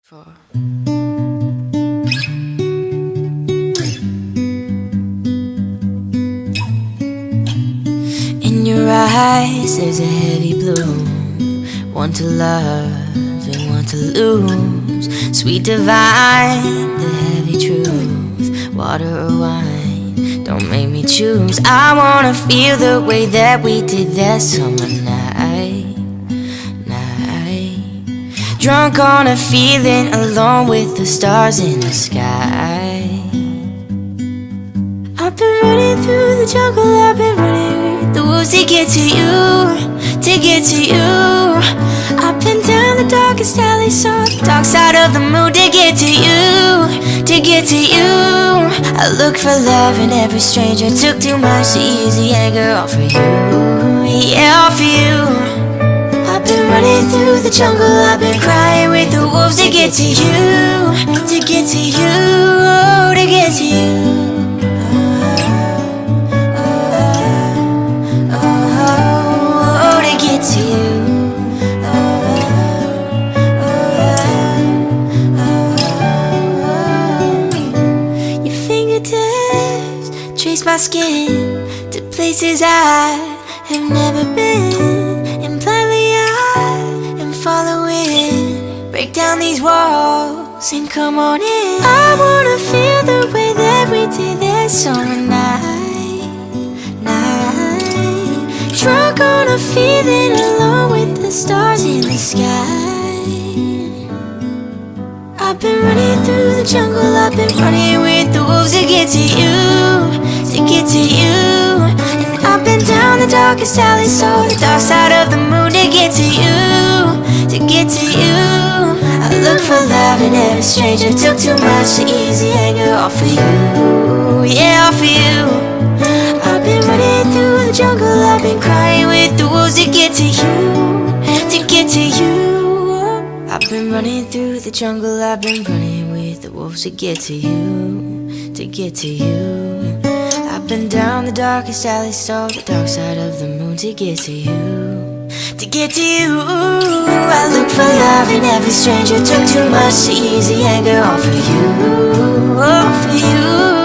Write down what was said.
For in your eyes there's a heavy blue, one to love and one to lose. Sweet divine, the heavy truth. Water or wine, don't make me choose. I wanna feel the way that we did that summer night. Drunk on a feeling, alone with the stars in the sky. I've been running through the jungle, I've been running with the wolves to get to you, to get to you. I've been down the darkest alley, saw the dark side of the moon to get to you, to get to you. I look for love in every stranger, took too much to ease the anger off of you, yeah, off of you. I've been running through the jungle, I've been crying with the wolves to get to you, to get to you, to get to you. To get to you. Your fingertips trace my skin to places I have never been, and blindly I am following. Break down these walls and come on in. I wanna feel the way that we did that summer night. Drunk on a feeling, alone with the stars in the sky. I've been running through the jungle, I've been running with the wolves to get to you, to get to you. And I've been down the darkest alley, saw the dark side of the moon to get to you, to get to you. I look for love in every stranger, took too much to ease the anger off of you, yeah, off of you. I've been running through the jungle, I've been crying with the wolves to get to you, to get to you. I've been running through the jungle, I've been running with the wolves to get to you, to get to you. I've been down the darkest alley, saw the dark side of the moon to get to you, to get to you. I look for love in every stranger, took too much to ease the anger off of you, off of you.